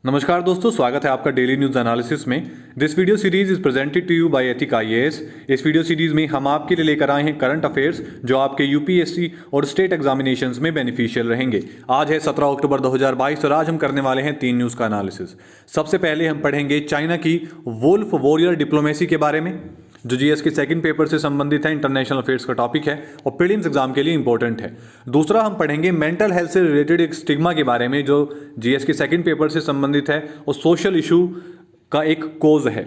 नमस्कार दोस्तों, स्वागत है आपका डेली न्यूज एनालिसिस में। This video series is presented to you by Ethic IAS. इस वीडियो सीरीज में हम आपके लिए लेकर आए हैं करंट अफेयर्स जो आपके यूपीएससी और स्टेट एग्जामिनेशंस में बेनिफिशियल रहेंगे। आज है 17 अक्टूबर 2022 और आज हम करने वाले हैं 3 न्यूज़ का एनालिसिस। सबसे पहले हम पढ़ेंगे चाइना की वुल्फ वॉरियर डिप्लोमेसी के बारे में, जो जीएस के सेकंड पेपर से संबंधित है, इंटरनेशनल अफेयर्स का टॉपिक है और प्रीलिम्स एग्जाम के लिए इंपॉर्टेंट है। दूसरा हम पढ़ेंगे मेंटल हेल्थ से रिलेटेड एक स्टिग्मा के बारे में, जो जीएस के सेकंड पेपर से संबंधित है और सोशल इशू का एक कोज है।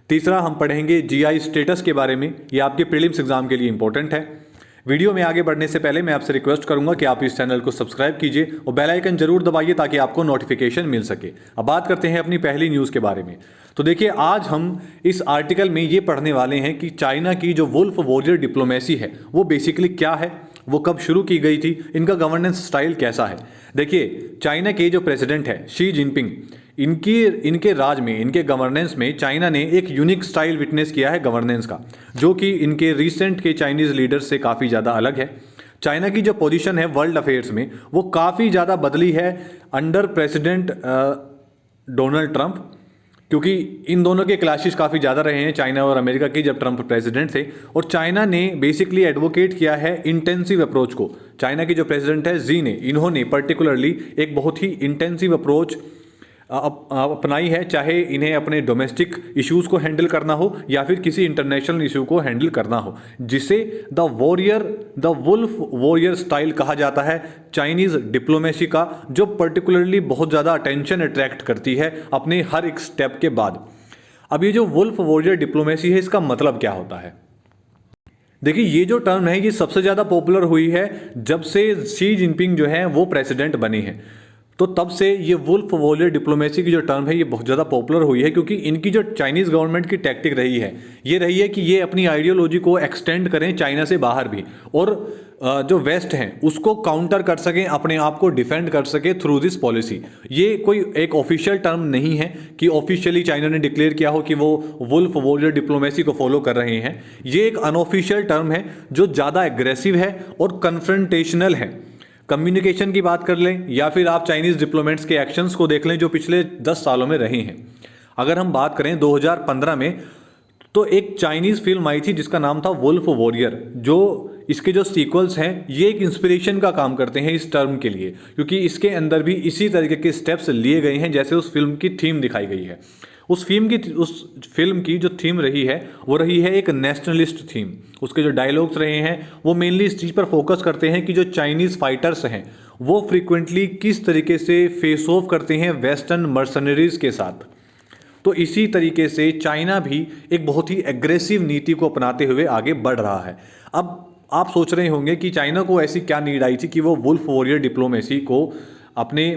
तीसरा हम पढ़ेंगे जीआई स्टेटस के बारे में, ये आपके प्रीलिम्स एग्जाम के लिए इंपॉर्टेंट है। वीडियो में आगे बढ़ने से पहले मैं आपसे रिक्वेस्ट करूंगा कि आप इस चैनल को सब्सक्राइब कीजिए और बेल आइकन जरूर दबाइए ताकि आपको नोटिफिकेशन मिल सके। अब बात करते हैं अपनी पहली न्यूज़ के बारे में। तो देखिए, आज हम इस आर्टिकल में ये पढ़ने वाले हैं कि चाइना की जो वुल्फ वॉरियर डिप्लोमेसी है वो बेसिकली क्या है, वो कब शुरू की गई थी, इनका गवर्नेंस स्टाइल कैसा है। देखिए, चाइना के जो प्रेसिडेंट है शी जिनपिंग, इनके राज में, इनके गवर्नेंस में चाइना ने एक यूनिक स्टाइल विटनेस किया है गवर्नेंस का, जो कि इनके रिसेंट के चाइनीज़ लीडर्स से काफ़ी ज़्यादा अलग है। चाइना की जो पोजीशन है वर्ल्ड अफेयर्स में वो काफ़ी ज़्यादा बदली है अंडर प्रेसिडेंट डोनाल्ड ट्रंप, क्योंकि इन दोनों के क्लैशेस काफ़ी ज़्यादा रहे हैं चाइना और अमेरिका के जब ट्रंप प्रेसिडेंट थे। और चाइना ने बेसिकली एडवोकेट किया है इंटेंसिव अप्रोच को। चाइना के जो प्रेसिडेंट है जी ने, इन्होंने पर्टिकुलरली एक बहुत ही इंटेंसिव अप्रोच अपनाई है, चाहे इन्हें अपने डोमेस्टिक इश्यूज़ को हैंडल करना हो या फिर किसी इंटरनेशनल इशू को हैंडल करना हो, जिसे द वुल्फ वॉरियर स्टाइल कहा जाता है चाइनीज़ डिप्लोमेसी का, जो पर्टिकुलरली बहुत ज़्यादा अटेंशन अट्रैक्ट करती है अपने हर एक स्टेप के बाद। अब ये जो वुल्फ वॉरियर डिप्लोमेसी है, इसका मतलब क्या होता है? देखिए, ये जो टर्म है ये सबसे ज़्यादा पॉपुलर हुई है जब से शी जिनपिंग जो है वो प्रेसिडेंट बने हैं। तो तब से ये वुल्फ वॉरियर डिप्लोमेसी की जो टर्म है ये बहुत ज़्यादा पॉपुलर हुई है, क्योंकि इनकी जो चाइनीज़ गवर्नमेंट की टैक्टिक रही है ये रही है कि ये अपनी आइडियोलॉजी को एक्सटेंड करें चाइना से बाहर भी, और जो वेस्ट हैं उसको काउंटर कर सकें, अपने आप को डिफेंड कर सके थ्रू दिस पॉलिसी। ये कोई एक ऑफिशियल टर्म नहीं है कि ऑफिशियली चाइना ने डिक्लेयर किया हो कि वो वुल्फ वॉरियर डिप्लोमेसी को फॉलो कर रहे हैं। ये एक अनऑफिशियल टर्म है जो ज़्यादा एग्रेसिव है और कन्फ्रंटेशनल है। कम्युनिकेशन की बात कर लें या फिर आप चाइनीज़ डिप्लोमेट्स के एक्शंस को देख लें जो पिछले 10 सालों में रहे हैं। अगर हम बात करें 2015 में, तो एक चाइनीज़ फिल्म आई थी जिसका नाम था वुल्फ वॉरियर, जो इसके जो सीक्वल्स हैं ये एक इंस्पिरेशन का काम करते हैं इस टर्म के लिए, क्योंकि इसके अंदर भी इसी तरीके के स्टेप्स लिए गए हैं जैसे उस फिल्म की थीम दिखाई गई है। उस फिल्म की जो थीम रही है वो रही है एक नेशनलिस्ट थीम। उसके जो डायलॉग्स रहे हैं वो मेनली इस चीज़ पर फोकस करते हैं कि जो चाइनीज़ फाइटर्स हैं वो फ्रीक्वेंटली किस तरीके से फेस ऑफ करते हैं वेस्टर्न मर्सनरीज के साथ। तो इसी तरीके से चाइना भी एक बहुत ही एग्रेसिव नीति को अपनाते हुए आगे बढ़ रहा है। अब आप सोच रहे होंगे कि चाइना को ऐसी क्या नीड आई थी कि वो वुल्फ वॉरियर डिप्लोमेसी को अपने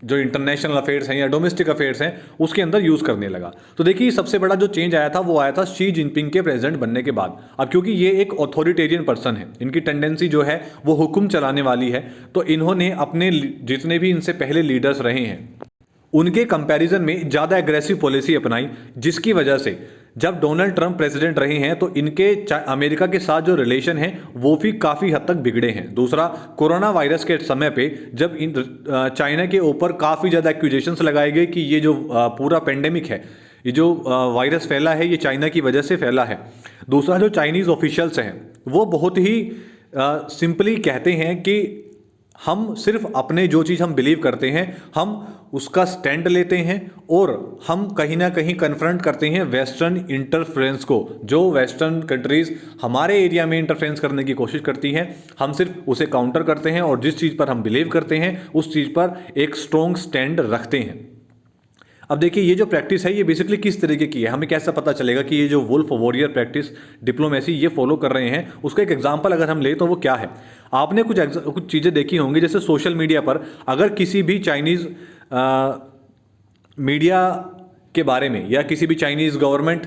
जो इंटरनेशनल अफेयर्स हैं या डोमेस्टिक अफेयर्स हैं उसके अंदर यूज़ करने लगा। तो देखिए, सबसे बड़ा जो चेंज आया था वो आया था शी जिनपिंग के प्रेसिडेंट बनने के बाद। अब क्योंकि ये एक ऑथोरिटेरियन पर्सन है, इनकी टेंडेंसी जो है वो हुक्म चलाने वाली है, तो इन्होंने अपने जितने भी इनसे पहले लीडर्स रहे हैं उनके कंपैरिजन में ज़्यादा एग्रेसिव पॉलिसी अपनाई, जिसकी वजह से जब डोनाल्ड ट्रंप प्रेसिडेंट रहे हैं तो इनके अमेरिका के साथ जो रिलेशन है वो भी काफ़ी हद तक बिगड़े हैं। दूसरा, कोरोना वायरस के समय पे जब चाइना के ऊपर काफ़ी ज़्यादा एक्यूजेशंस लगाए गए कि ये जो पूरा पेंडेमिक है, ये जो वायरस फैला है ये चाइना की वजह से फैला है। दूसरा, जो चाइनीज़ ऑफिशियल्स हैं वो बहुत ही सिंपली कहते हैं कि हम सिर्फ अपने जो चीज़ हम बिलीव करते हैं हम उसका स्टैंड लेते हैं, और हम कहीं ना कहीं कन्फ्रंट करते हैं वेस्टर्न इंटरफेरेंस को। जो वेस्टर्न कंट्रीज़ हमारे एरिया में इंटरफेरेंस करने की कोशिश करती हैं हम सिर्फ उसे काउंटर करते हैं, और जिस चीज़ पर हम बिलीव करते हैं उस चीज़ पर एक स्ट्रॉन्ग स्टैंड रखते हैं। अब देखिए, ये जो प्रैक्टिस है ये बेसिकली किस तरीके की है, हमें कैसे पता चलेगा कि ये जो वुल्फ वॉरियर प्रैक्टिस डिप्लोमेसी ये फॉलो कर रहे हैं। उसका एक एग्जांपल अगर हम ले तो वो क्या है, आपने कुछ चीज़ें देखी होंगी, जैसे सोशल मीडिया पर अगर किसी भी चाइनीज़ मीडिया के बारे में या किसी भी चाइनीज़ गवर्नमेंट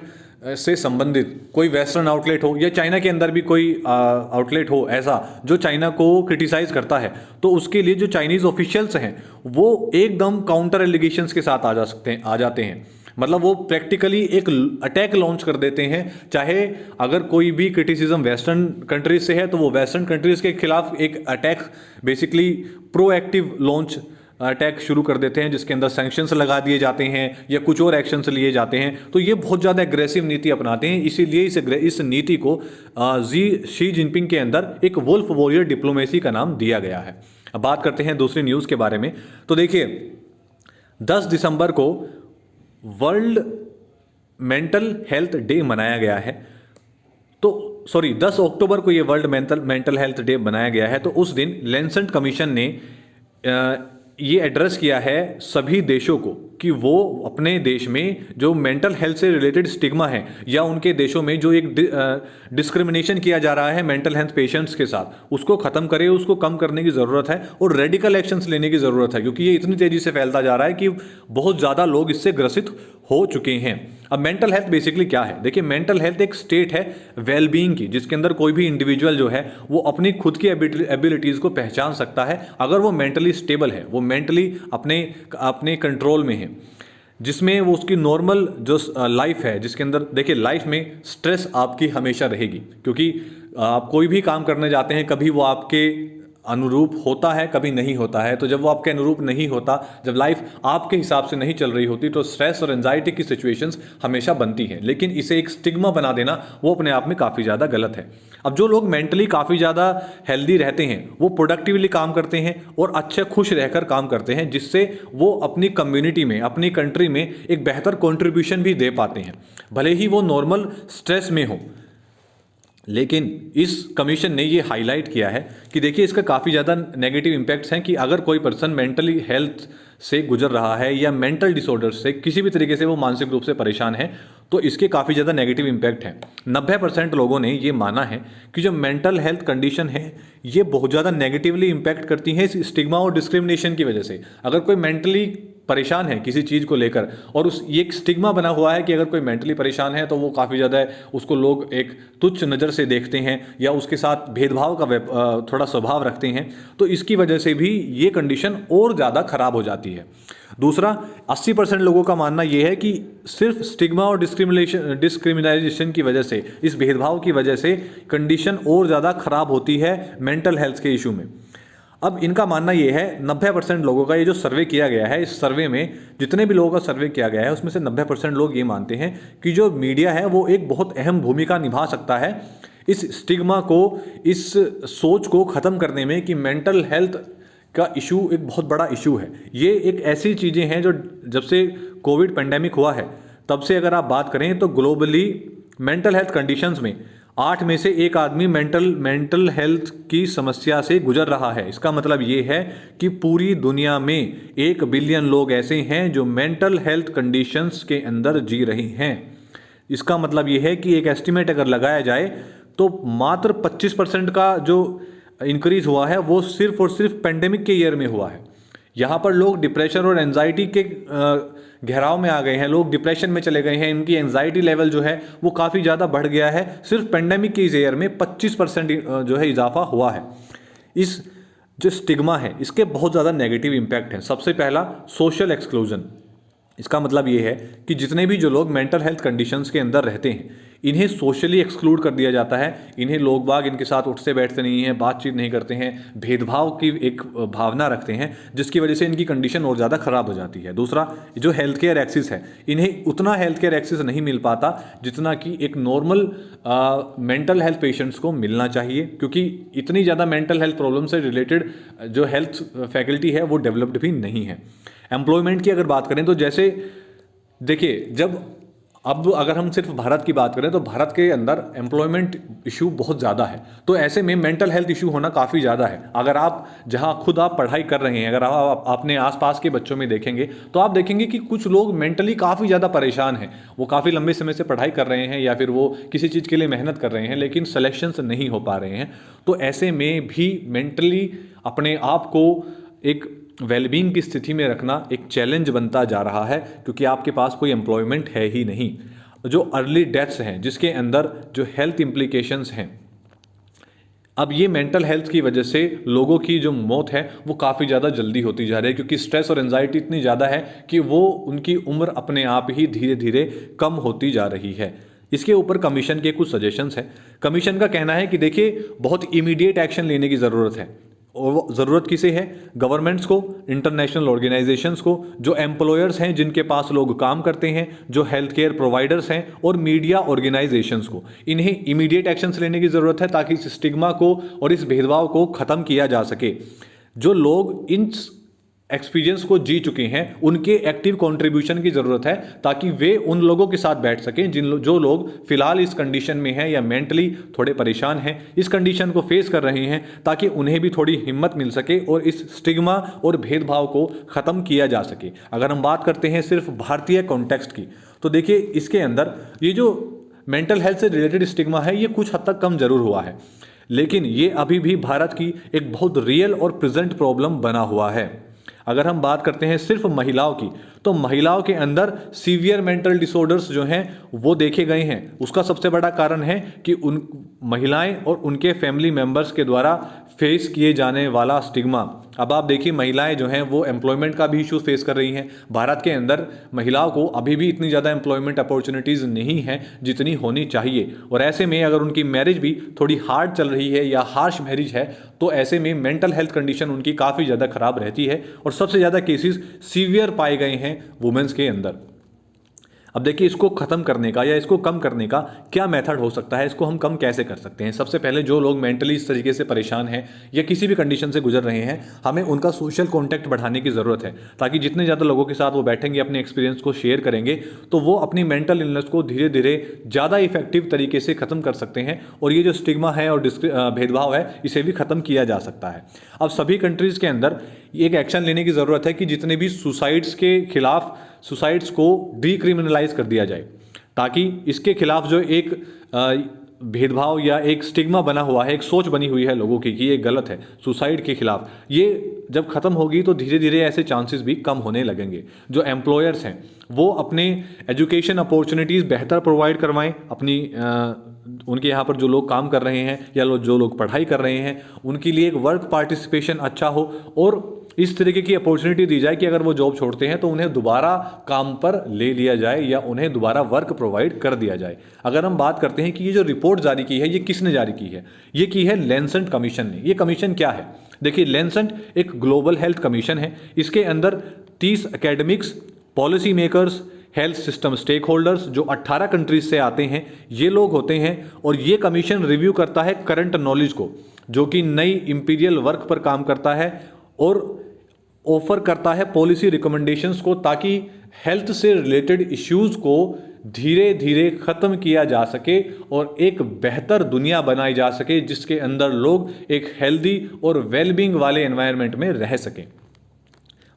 से संबंधित कोई वेस्टर्न आउटलेट हो या चाइना के अंदर भी कोई आउटलेट हो ऐसा जो चाइना को क्रिटिसाइज़ करता है, तो उसके लिए जो चाइनीज़ ऑफिशियल्स हैं वो एकदम काउंटर एलिगेशंस के साथ आ जाते हैं। मतलब वो प्रैक्टिकली एक अटैक लॉन्च कर देते हैं। चाहे अगर कोई भी क्रिटिसिज्म वेस्टर्न कंट्रीज से है तो वो वेस्टर्न कंट्रीज के खिलाफ एक attack basically proactive launch tax शुरू कर देते हैं जिसके अंदर सैंक्शंस लगा दिए जाते हैं या कुछ और एक्शंस लिए जाते हैं, तो ये बहुत ज़्यादा एग्रेसिव नीति अपनाते हैं। इसीलिए इस नीति को शी जिनपिंग के अंदर एक वुल्फ वॉरियर डिप्लोमेसी का नाम दिया गया है। अब बात करते हैं दूसरी न्यूज़ के बारे में। तो देखिए 10 दिसंबर को वर्ल्ड मेंटल हेल्थ डे मनाया गया है। तो 10 अक्टूबर को ये वर्ल्ड मेंटल हेल्थ डे बनाया गया है। तो उस दिन लैंसेट कमीशन ने ये एड्रेस किया है सभी देशों को कि वो अपने देश में जो मेंटल हेल्थ से रिलेटेड स्टिग्मा है या उनके देशों में जो एक डिस्क्रिमिनेशन किया जा रहा है मेंटल हेल्थ पेशेंट्स के साथ, उसको ख़त्म करे, उसको कम करने की ज़रूरत है और रेडिकल एक्शंस लेने की ज़रूरत है, क्योंकि ये इतनी तेज़ी से फैलता जा रहा है कि बहुत ज़्यादा लोग इससे ग्रसित हो चुके हैं। अब मेंटल हेल्थ बेसिकली क्या है? देखिए मेंटल हेल्थ एक स्टेट है वेलबींग की, जिसके अंदर कोई भी इंडिविजुअल जो है वो अपनी खुद की एबिलिटीज़ को पहचान सकता है अगर वो मेंटली स्टेबल है, वो मेंटली अपने कंट्रोल में है, जिसमें वो उसकी नॉर्मल जो लाइफ है, जिसके अंदर देखिए लाइफ में स्ट्रेस आपकी हमेशा रहेगी, क्योंकि आप कोई भी काम करने जाते हैं, कभी वो आपके अनुरूप होता है, कभी नहीं होता है। तो जब वो आपके अनुरूप नहीं होता, जब लाइफ आपके हिसाब से नहीं चल रही होती, तो स्ट्रेस और एंजाइटी की सिचुएशंस हमेशा बनती हैं। लेकिन इसे एक स्टिग्मा बना देना वो अपने आप में काफ़ी ज़्यादा गलत है। अब जो लोग मेंटली काफ़ी ज़्यादा हेल्दी रहते हैं वो प्रोडक्टिवली काम करते हैं और अच्छे खुश रहकर काम करते हैं, जिससे वो अपनी कम्युनिटी में, अपनी कंट्री में एक बेहतर कॉन्ट्रीब्यूशन भी दे पाते हैं, भले ही वो नॉर्मल स्ट्रेस में हो। लेकिन इस कमीशन ने ये हाईलाइट किया है कि देखिए इसका काफ़ी ज़्यादा नेगेटिव इम्पैक्ट्स हैं कि अगर कोई पर्सन मेंटली हेल्थ से गुजर रहा है या मेंटल डिसऑर्डर से किसी भी तरीके से वो मानसिक रूप से परेशान है, तो इसके काफ़ी ज़्यादा नेगेटिव इम्पैक्ट हैं। 90% लोगों ने ये माना है कि जो मेंटल हेल्थ कंडीशन है ये बहुत ज़्यादा नेगेटिवली इम्पैक्ट करती है इस स्टिग्मा और डिस्क्रिमिनेशन की वजह से। अगर कोई मेंटली परेशान है किसी चीज़ को लेकर और ये एक स्टिग्मा बना हुआ है कि अगर कोई मेंटली परेशान है तो वो काफ़ी ज़्यादा उसको लोग एक तुच्छ नज़र से देखते हैं या उसके साथ भेदभाव का थोड़ा स्वभाव रखते हैं, तो इसकी वजह से भी ये कंडीशन और ज़्यादा ख़राब हो जाती है। दूसरा, 80% लोगों का मानना यह है कि सिर्फ स्टिग्मा और डिस्क्रिमिनाइजेशन की वजह से, इस भेदभाव की वजह से कंडीशन और ज़्यादा ख़राब होती है मेंटल हेल्थ के इशू में। अब इनका मानना यह है, 90% लोगों का, ये जो सर्वे किया गया है, इस सर्वे में जितने भी लोगों का सर्वे किया गया है उसमें से 90% लोग ये मानते हैं कि जो मीडिया है वो एक बहुत अहम भूमिका निभा सकता है इस स्टिग्मा को, इस सोच को ख़त्म करने में कि मेंटल हेल्थ का इशू एक बहुत बड़ा इशू है। ये एक ऐसी चीज़ें हैं जो जब से कोविड पेंडेमिक हुआ है तब से अगर आप बात करें तो ग्लोबली मेंटल हेल्थ कंडीशंस में 8 में से 1 आदमी मेंटल हेल्थ की समस्या से गुजर रहा है। इसका मतलब ये है कि पूरी दुनिया में 1 बिलियन लोग ऐसे हैं जो मेंटल हेल्थ कंडीशंस के अंदर जी रहे हैं। इसका मतलब ये है कि एक एस्टिमेट अगर लगाया जाए तो मात्र 25% का जो इंक्रीज हुआ है वो सिर्फ और सिर्फ पेंडेमिक के ईयर में हुआ है। यहाँ पर लोग डिप्रेशन और एंजाइटी के गहराव में आ गए हैं, लोग डिप्रेशन में चले गए हैं, इनकी एंजाइटी लेवल जो है वो काफ़ी ज़्यादा बढ़ गया है। सिर्फ पेंडेमिक के इस ईयर में 25% जो है इजाफा हुआ है। इस जो स्टिग्मा है इसके बहुत ज़्यादा नेगेटिव इम्पैक्ट हैं। सबसे पहला, सोशल एक्सक्लूजन। इसका मतलब ये है कि जितने भी जो लोग मेंटल हेल्थ कंडीशंस के अंदर रहते हैं इन्हें सोशली एक्सक्लूड कर दिया जाता है। इन्हें लोग बाग इनके साथ उठते बैठते नहीं हैं, बातचीत नहीं करते हैं, भेदभाव की एक भावना रखते हैं, जिसकी वजह से इनकी कंडीशन और ज़्यादा ख़राब हो जाती है। दूसरा, जो हेल्थ केयर एक्सेस है, इन्हें उतना हेल्थ केयर एक्सेस नहीं मिल पाता जितना कि एक नॉर्मल मेंटल हेल्थ पेशेंट्स को मिलना चाहिए, क्योंकि इतनी ज़्यादा मेंटल हेल्थ प्रॉब्लम से रिलेटेड जो हेल्थ फैकल्टी है वो डेवलप्ड भी नहीं है। एम्प्लॉयमेंट की अगर बात करें तो जैसे देखिए, अब अगर हम सिर्फ भारत की बात करें तो भारत के अंदर एम्प्लॉयमेंट इशू बहुत ज़्यादा है, तो ऐसे में मेंटल हेल्थ इशू होना काफ़ी ज़्यादा है। अगर आप जहां खुद आप पढ़ाई कर रहे हैं, अगर आप अपने आसपास के बच्चों में देखेंगे तो आप देखेंगे कि कुछ लोग मेंटली काफ़ी ज़्यादा परेशान हैं। वो काफ़ी लंबे समय से पढ़ाई कर रहे हैं या फिर वो किसी चीज़ के लिए मेहनत कर रहे हैं लेकिन सिलेक्शंस नहीं हो पा रहे हैं। तो ऐसे में भी मेंटली अपने आप को एक वेलबींग की स्थिति में रखना एक चैलेंज बनता जा रहा है, क्योंकि आपके पास कोई एम्प्लॉयमेंट है ही नहीं। जो अर्ली डेथ्स हैं जिसके अंदर जो हेल्थ इम्प्लीकेशंस हैं, अब ये मेंटल हेल्थ की वजह से लोगों की जो मौत है वो काफ़ी ज़्यादा जल्दी होती जा रही है, क्योंकि स्ट्रेस और एंजाइटी इतनी ज़्यादा है कि वो उनकी उम्र अपने आप ही धीरे धीरे कम होती जा रही है। इसके ऊपर कमीशन के कुछ सजेशंस हैं। कमीशन का कहना है कि देखिए बहुत इमीडिएट एक्शन लेने की ज़रूरत है और वो ज़रूरत किसे है? गवर्नमेंट्स को, इंटरनेशनल ऑर्गेनाइजेशंस को, जो एम्प्लॉयर्स हैं जिनके पास लोग काम करते हैं, जो हेल्थ केयर प्रोवाइडर्स हैं, और मीडिया ऑर्गेनाइजेशंस को। इन्हें इमीडिएट एक्शंस लेने की ज़रूरत है ताकि इस स्टिग्मा को और इस भेदभाव को ख़त्म किया जा सके। जो लोग इन एक्सपीरियंस को जी चुके हैं उनके एक्टिव कंट्रीब्यूशन की ज़रूरत है ताकि वे उन लोगों के साथ बैठ सकें जो लोग फिलहाल इस कंडीशन में हैं या मेंटली थोड़े परेशान हैं, इस कंडीशन को फेस कर रहे हैं, ताकि उन्हें भी थोड़ी हिम्मत मिल सके और इस स्टिग्मा और भेदभाव को ख़त्म किया जा सके। अगर हम बात करते हैं सिर्फ भारतीय कॉन्टेक्स्ट की, तो देखिए इसके अंदर ये जो मेंटल हेल्थ से रिलेटेड स्टिग्मा है ये कुछ हद तक कम जरूर हुआ है, लेकिन ये अभी भी भारत की एक बहुत रियल और प्रेजेंट प्रॉब्लम बना हुआ है। अगर हम बात करते हैं सिर्फ महिलाओं की, तो महिलाओं के अंदर सीवियर मेंटल डिसऑर्डर्स जो हैं वो देखे गए हैं। उसका सबसे बड़ा कारण है कि उन महिलाएं और उनके फैमिली मेंबर्स के द्वारा फेस किए जाने वाला स्टिग्मा। अब आप देखिए महिलाएं जो हैं वो एम्प्लॉयमेंट का भी इशू फेस कर रही हैं। भारत के अंदर महिलाओं को अभी भी इतनी ज़्यादा एम्प्लॉयमेंट अपॉर्चुनिटीज़ नहीं हैं जितनी होनी चाहिए, और ऐसे में अगर उनकी मैरिज भी थोड़ी हार्ड चल रही है या हार्श मैरिज है तो ऐसे में मेंटल हेल्थ कंडीशन उनकी काफ़ी ज़्यादा ख़राब रहती है और सबसे ज़्यादा केसेस सीवियर पाए गए हैं वुमेन्स के अंदर। अब देखिए इसको ख़त्म करने का या इसको कम करने का क्या मेथड हो सकता है, इसको हम कम कैसे कर सकते हैं। सबसे पहले जो लोग मेंटली इस तरीके से परेशान हैं या किसी भी कंडीशन से गुजर रहे हैं, हमें उनका सोशल कॉन्टैक्ट बढ़ाने की ज़रूरत है, ताकि जितने ज़्यादा लोगों के साथ वो बैठेंगे अपने एक्सपीरियंस को शेयर करेंगे तो वो अपनी मेंटल इलनेस को धीरे धीरे ज़्यादा इफेक्टिव तरीके से ख़त्म कर सकते हैं और ये जो स्टिग्मा है और भेदभाव है इसे भी ख़त्म किया जा सकता है। अब सभी कंट्रीज़ के अंदर एक एक्शन लेने की ज़रूरत है कि जितने भी सुसाइड्स के खिलाफ सुसाइड्स को डीक्रिमिनलाइज कर दिया जाए, ताकि इसके खिलाफ जो एक भेदभाव या एक स्टिग्मा बना हुआ है, एक सोच बनी हुई है लोगों की कि ये गलत है सुसाइड के खिलाफ, ये जब ख़त्म होगी तो धीरे धीरे ऐसे चांसेस भी कम होने लगेंगे। जो एम्प्लॉयर्स हैं वो अपने एजुकेशन अपॉर्चुनिटीज़ बेहतर प्रोवाइड करवाएं, अपनी उनके यहाँ पर जो लोग काम कर रहे हैं या जो लोग पढ़ाई कर रहे हैं उनके लिए एक वर्क पार्टिसिपेशन अच्छा हो और इस तरीके की अपॉर्चुनिटी दी जाए कि अगर वो जॉब छोड़ते हैं तो उन्हें दोबारा काम पर ले लिया जाए या उन्हें दोबारा वर्क प्रोवाइड कर दिया जाए। अगर हम बात करते हैं कि ये जो रिपोर्ट जारी की है ये किसने जारी की है, ये की है लैंसेट कमीशन ने। ये कमीशन क्या है? देखिए लैंसेट एक ग्लोबल हेल्थ कमीशन है। इसके अंदर 30 academics, policy makers, health system stakeholders जो 18 कंट्रीज से आते हैं ये लोग होते हैं और ये कमीशन रिव्यू करता है करंट नॉलेज को, जो कि नई इंपीरियल वर्क पर काम करता है और ऑफर करता है पॉलिसी रिकमेंडेशंस को, ताकि हेल्थ से रिलेटेड इश्यूज को धीरे धीरे ख़त्म किया जा सके और एक बेहतर दुनिया बनाई जा सके जिसके अंदर लोग एक हेल्दी और वेलबींग वाले एनवायरनमेंट में रह सकें।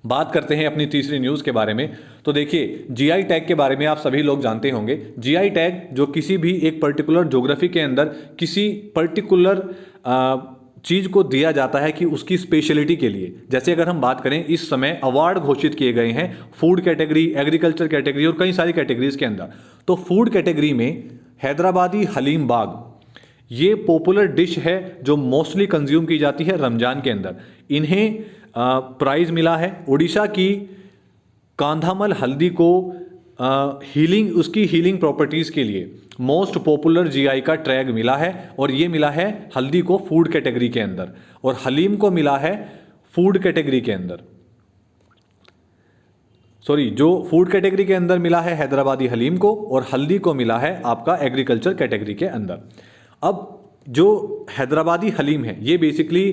बात करते हैं अपनी तीसरी न्यूज़ के बारे में। तो देखिए जीआई टैग के बारे में आप सभी लोग जानते होंगे। जीआई टैग जो किसी भी एक पर्टिकुलर ज्योग्राफी के अंदर किसी पर्टिकुलर चीज़ को दिया जाता है कि उसकी स्पेशलिटी के लिए। जैसे अगर हम बात करें इस समय अवार्ड घोषित किए गए हैं फूड कैटेगरी, एग्रीकल्चर कैटेगरी और कई सारी कैटेगरीज के अंदर। तो फूड कैटेगरी में हैदराबादी हलीम बाग ये पॉपुलर डिश है जो मोस्टली कंज्यूम की जाती है रमज़ान के अंदर। इन्हें प्राइज़ मिला है। उड़ीसा की कांधामल हल्दी को उसकी हीलिंग प्रॉपर्टीज़ के लिए मोस्ट पॉपुलर जीआई का टैग मिला है और ये मिला है हल्दी को फूड कैटेगरी के अंदर और हलीम को मिला है फूड कैटेगरी के अंदर। जो फूड कैटेगरी के अंदर मिला है हैदराबादी हलीम को और हल्दी को मिला है आपका एग्रीकल्चर कैटेगरी के अंदर। अब जो हैदराबादी हलीम है ये बेसिकली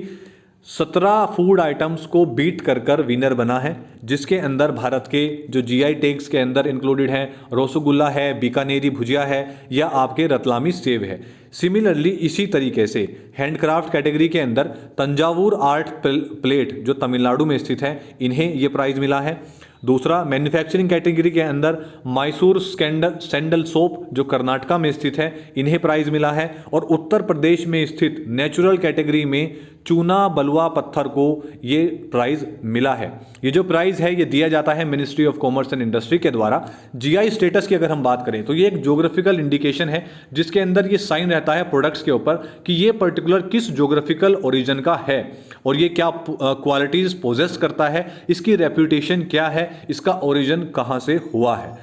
17 फूड आइटम्स को बीट कर विनर बना है, जिसके अंदर भारत के जो जीआई टैग्स के अंदर इंक्लूडेड हैं रसगुल्ला है, बीकानेरी भुजिया है या आपके रतलामी सेव है। सिमिलरली इसी तरीके से हैंडक्राफ्ट कैटेगरी के अंदर तंजावुर आर्ट प्लेट जो तमिलनाडु में स्थित है इन्हें ये प्राइज़ मिला है। दूसरा मैन्युफैक्चरिंग कैटेगरी के अंदर मैसूर सैंडल सोप जो कर्नाटका में स्थित है इन्हें प्राइज़ मिला है और उत्तर प्रदेश में स्थित नेचुरल कैटेगरी में चूना बलुआ पत्थर को ये प्राइज़ मिला है। ये जो प्राइज़ है ये दिया जाता है ministry of commerce and industry के द्वारा। जीआई स्टेटस की अगर हम बात करें तो ये एक ज्योग्राफिकल इंडिकेशन है जिसके अंदर ये साइन रहता है प्रोडक्ट्स के ऊपर कि ये पर्टिकुलर किस ज्योग्राफिकल ओरिजिन का है और ये क्या क्वालिटीज़ पोजेस करता है, इसकी रेप्यूटेशन क्या है, इसका ओरिजिन कहाँ से हुआ है।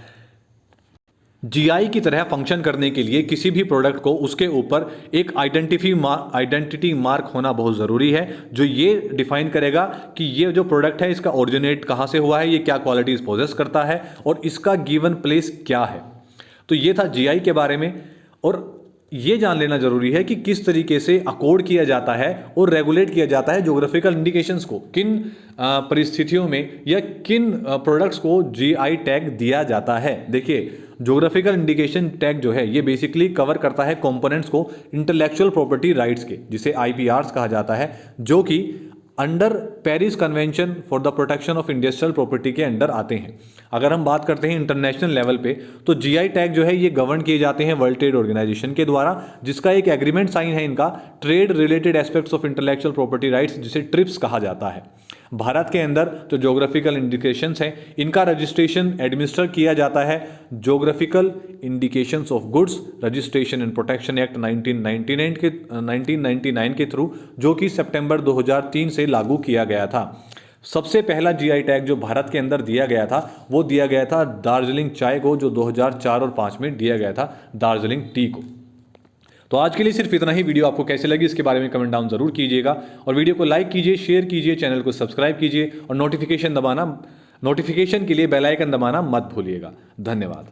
जीआई की तरह फंक्शन करने के लिए किसी भी प्रोडक्ट को उसके ऊपर एक आइडेंटिटी मार्क होना बहुत ज़रूरी है, जो ये डिफाइन करेगा कि ये जो प्रोडक्ट है इसका ओरिजिनेट कहाँ से हुआ है, ये क्या क्वालिटीज़ पोजेस करता है और इसका गिवन प्लेस क्या है। तो ये था जीआई के बारे में। और ये जान लेना जरूरी है कि किस तरीके से अकोड किया जाता है और रेगुलेट किया जाता है ज्योग्राफिकल इंडिकेशंस को, किन परिस्थितियों में या किन प्रोडक्ट्स को जीआई टैग दिया जाता है। देखिए, ज्योग्राफिकल इंडिकेशन टैग जो है ये बेसिकली कवर करता है कंपोनेंट्स को इंटेलेक्चुअल प्रॉपर्टी राइट्स के, जिसे आईपीआरस कहा जाता है, जो कि under Paris convention for the protection of industrial property के अंडर आते हैं। अगर हम बात करते हैं इंटरनेशनल लेवल पे, तो जीआई टैग जो है ये गवर्न किए जाते हैं वर्ल्ड ट्रेड ऑर्गेनाइजेशन के द्वारा, जिसका एक एग्रीमेंट साइन है इनका trade related aspects of intellectual property rights, जिसे ट्रिप्स कहा जाता है। भारत के अंदर जो ज्योग्राफिकल इंडिकेशंस हैं इनका रजिस्ट्रेशन एडमिनिस्टर किया जाता है geographical indications of goods registration and protection act 1999 के थ्रू, जो कि सितंबर 2003 से लागू किया गया था। सबसे पहला जीआई टैग जो भारत के अंदर दिया गया था वो दिया गया था दार्जिलिंग चाय को, जो 2004 और 5 में दिया गया था दार्जिलिंग टी को। तो आज के लिए सिर्फ इतना ही। वीडियो आपको कैसे लगी इसके बारे में कमेंट डाउन जरूर कीजिएगा और वीडियो को लाइक कीजिए, शेयर कीजिए, चैनल को सब्सक्राइब कीजिए और नोटिफिकेशन के लिए बेल आइकन दबाना मत भूलिएगा। धन्यवाद।